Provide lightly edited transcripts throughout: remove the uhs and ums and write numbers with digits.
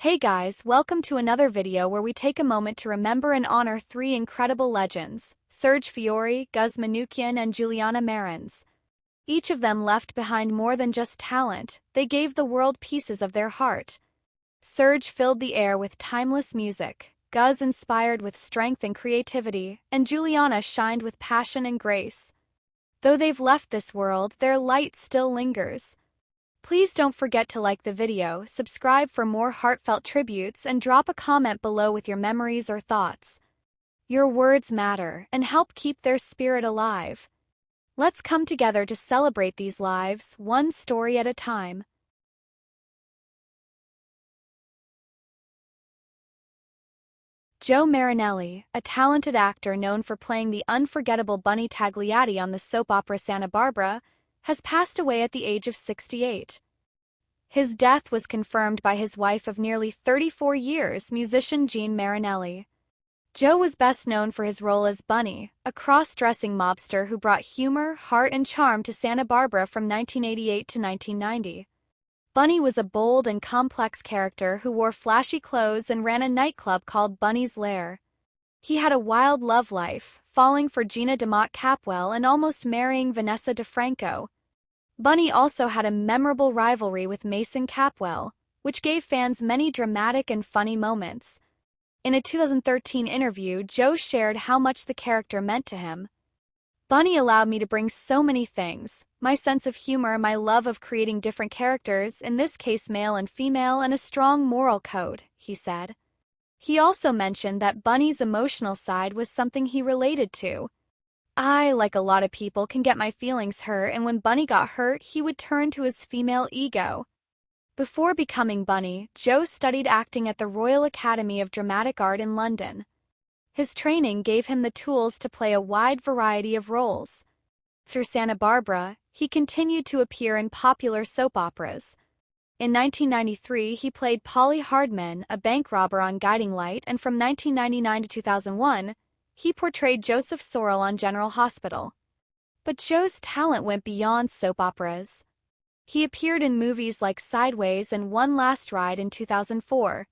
Hey guys, welcome to another video where we take a moment to remember and honor three incredible legends, Serge Fiori, Gus Manukyan, and Juliana Marins. Each of them left behind more than just talent, they gave the world pieces of their heart. Serge filled the air with timeless music, Gus inspired with strength and creativity, and Juliana shined with passion and grace. Though they've left this world, their light still lingers. Please don't forget to like the video, subscribe for more heartfelt tributes, and drop a comment below with your memories or thoughts. Your words matter and help keep their spirit alive. Let's come together to celebrate these lives, one story at a time. Joe Marinelli, a talented actor known for playing the unforgettable Bunny Tagliati on the soap opera Santa Barbara, has passed away at the age of 68. His death was confirmed by his wife of nearly 34 years, musician Jean Marinelli. Joe was best known for his role as Bunny, a cross-dressing mobster who brought humor, heart, and charm to Santa Barbara from 1988 to 1990. Bunny was a bold and complex character who wore flashy clothes and ran a nightclub called Bunny's Lair. He had a wild love life, falling for Gina DeMott Capwell and almost marrying Vanessa DeFranco. Bunny also had a memorable rivalry with Mason Capwell, which gave fans many dramatic and funny moments. In a 2013 interview, Joe shared how much the character meant to him. "Bunny allowed me to bring so many things, my sense of humor, my love of creating different characters, in this case male and female, and a strong moral code," he said. He also mentioned that Bunny's emotional side was something he related to. "I, like a lot of people, can get my feelings hurt, and when Bunny got hurt, he would turn to his female ego." Before becoming Bunny, Joe studied acting at the Royal Academy of Dramatic Art in London. His training gave him the tools to play a wide variety of roles. Through Santa Barbara, he continued to appear in popular soap operas. In 1993, he played Polly Hardman, a bank robber on Guiding Light, and from 1999 to 2001, he portrayed Joseph Sorrell on General Hospital. But Joe's talent went beyond soap operas. He appeared in movies like Sideways and One Last Ride in 2004.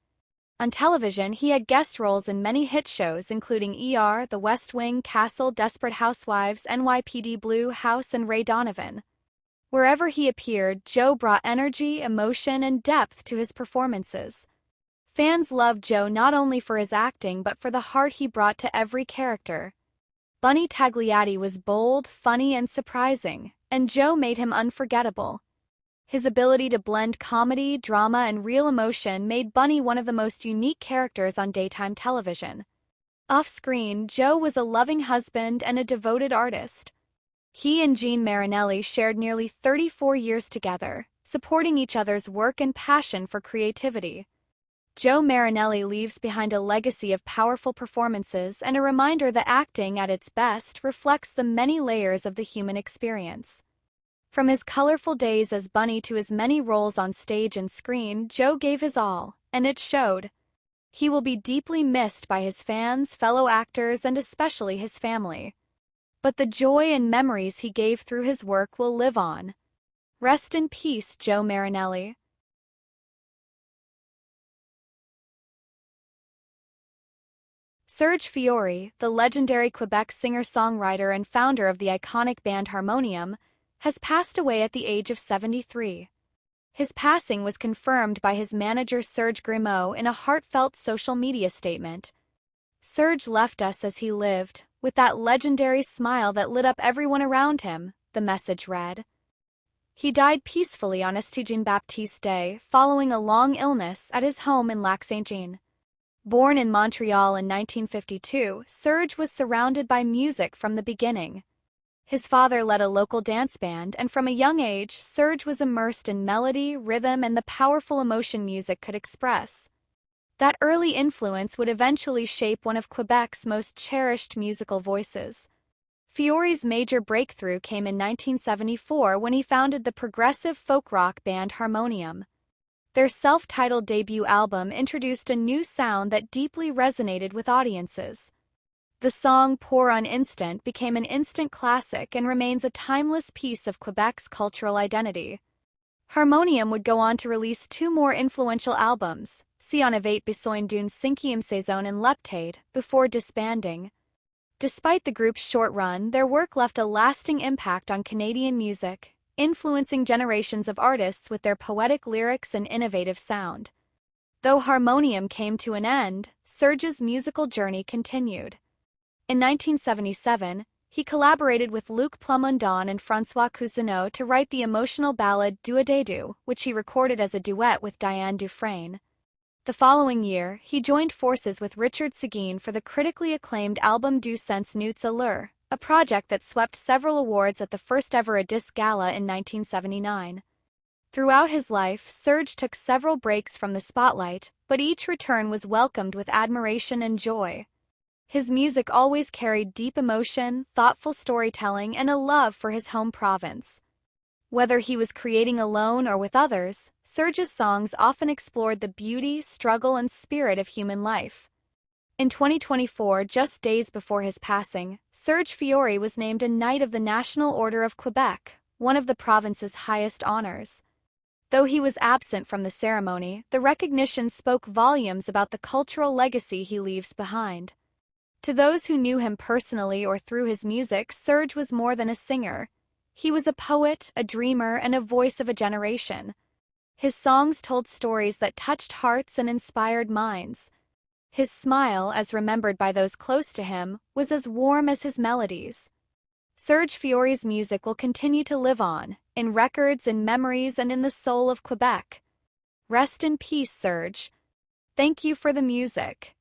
On television, he had guest roles in many hit shows including ER, The West Wing, Castle, Desperate Housewives, NYPD Blue, House, and Ray Donovan. Wherever he appeared, Joe brought energy, emotion, and depth to his performances. Fans loved Joe not only for his acting but for the heart he brought to every character. Bunny Tagliati was bold, funny, and surprising, and Joe made him unforgettable. His ability to blend comedy, drama, and real emotion made Bunny one of the most unique characters on daytime television. Off-screen, Joe was a loving husband and a devoted artist. He and Jean Marinelli shared nearly 34 years together, supporting each other's work and passion for creativity. Joe Marinelli leaves behind a legacy of powerful performances and a reminder that acting at its best reflects the many layers of the human experience. From his colorful days as Bunny to his many roles on stage and screen, Joe gave his all, and it showed. He will be deeply missed by his fans, fellow actors, and especially his family. But the joy and memories he gave through his work will live on. Rest in peace, Joe Marinelli. Serge Fiori, the legendary Quebec singer-songwriter and founder of the iconic band Harmonium, has passed away at the age of 73. His passing was confirmed by his manager Serge Grimaud in a heartfelt social media statement. "Serge left us as he lived, with that legendary smile that lit up everyone around him," the message read. He died peacefully on St. Jean-Baptiste Day, following a long illness at his home in Lac-Saint-Jean. Born in Montreal in 1952, Serge was surrounded by music from the beginning. His father led a local dance band, and from a young age, Serge was immersed in melody, rhythm, and the powerful emotion music could express. That early influence would eventually shape one of Quebec's most cherished musical voices. Fiori's major breakthrough came in 1974 when he founded the progressive folk rock band Harmonium. Their self-titled debut album introduced a new sound that deeply resonated with audiences. The song Pour un Instant became an instant classic and remains a timeless piece of Quebec's cultural identity. Harmonium would go on to release two more influential albums, Si on avait besoin d'une cinquième saison and Leptade, before disbanding. Despite the group's short run, their work left a lasting impact on Canadian music, influencing generations of artists with their poetic lyrics and innovative sound. Though Harmonium came to an end, Serge's musical journey continued. In 1977, he collaborated with Luc Plamondon and François Cousineau to write the emotional ballad Duodédu, which he recorded as a duet with Diane Dufresne. The following year, he joined forces with Richard Seguin for the critically acclaimed album Du Sens Nuits Allure, a project that swept several awards at the first-ever Disc Gala in 1979. Throughout his life, Serge took several breaks from the spotlight, but each return was welcomed with admiration and joy. His music always carried deep emotion, thoughtful storytelling, and a love for his home province. Whether he was creating alone or with others, Serge's songs often explored the beauty, struggle, and spirit of human life. In 2024, just days before his passing, Serge Fiori was named a Knight of the National Order of Quebec, one of the province's highest honors. Though he was absent from the ceremony, the recognition spoke volumes about the cultural legacy he leaves behind. To those who knew him personally or through his music, Serge was more than a singer. He was a poet, a dreamer, and a voice of a generation. His songs told stories that touched hearts and inspired minds. His smile, as remembered by those close to him, was as warm as his melodies. Serge Fiori's music will continue to live on, in records, in memories, and in the soul of Quebec. Rest in peace, Serge. Thank you for the music.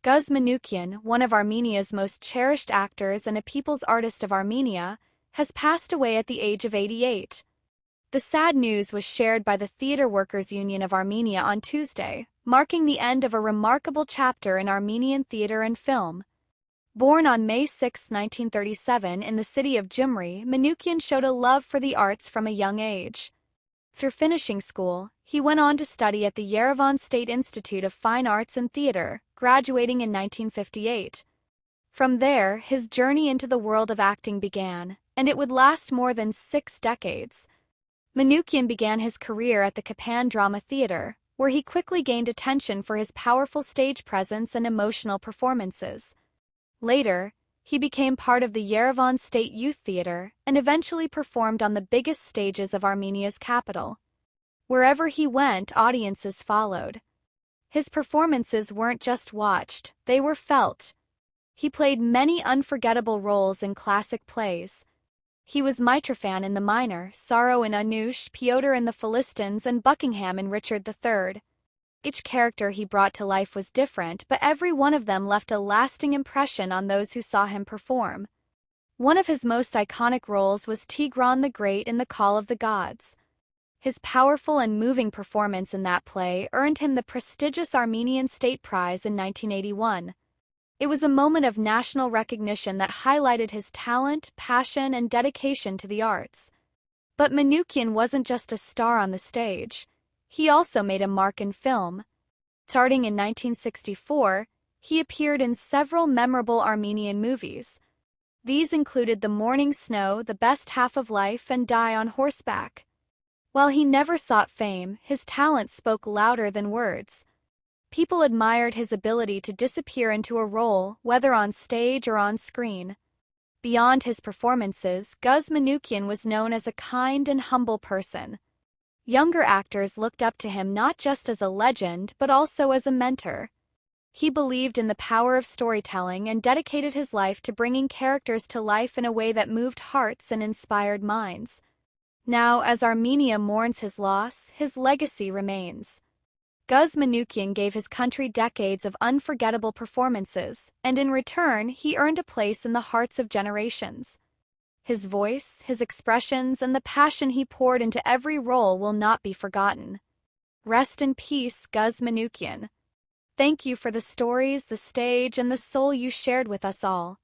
Guzh Manukyan, one of Armenia's most cherished actors and a people's artist of Armenia, has passed away at the age of 88. The sad news was shared by the Theatre Workers Union of Armenia on Tuesday, marking the end of a remarkable chapter in Armenian theatre and film. Born on May 6, 1937 in the city of Gyumri, Manukyan showed a love for the arts from a young age. Through finishing school, he went on to study at the Yerevan State Institute of Fine Arts and Theatre, graduating in 1958. From there, his journey into the world of acting began, and it would last more than 6 decades. Manukyan began his career at the Kapan Drama Theatre, where he quickly gained attention for his powerful stage presence and emotional performances. Later, he became part of the Yerevan State Youth Theatre and eventually performed on the biggest stages of Armenia's capital. Wherever he went, audiences followed. His performances weren't just watched, they were felt. He played many unforgettable roles in classic plays. He was Mitrofan in The Minor, Sorrow in Anush, Pyotr in The Philistines, and Buckingham in Richard III. Each character he brought to life was different, but every one of them left a lasting impression on those who saw him perform. One of his most iconic roles was Tigran the Great in The Call of the Gods. His powerful and moving performance in that play earned him the prestigious Armenian State Prize in 1981. It was a moment of national recognition that highlighted his talent, passion, and dedication to the arts. But Manukyan wasn't just a star on the stage. He also made a mark in film. Starting in 1964, he appeared in several memorable Armenian movies. These included The Morning Snow, The Best Half of Life, and Die on Horseback. While he never sought fame, his talent spoke louder than words. People admired his ability to disappear into a role, whether on stage or on screen. Beyond his performances, Guzh Manukyan was known as a kind and humble person. Younger actors looked up to him not just as a legend, but also as a mentor. He believed in the power of storytelling and dedicated his life to bringing characters to life in a way that moved hearts and inspired minds. Now, as Armenia mourns his loss, his legacy remains. Guzh Manukyan gave his country decades of unforgettable performances, and in return, he earned a place in the hearts of generations. His voice, his expressions, and the passion he poured into every role will not be forgotten. Rest in peace, Guzh Manukyan. Thank you for the stories, the stage, and the soul you shared with us all.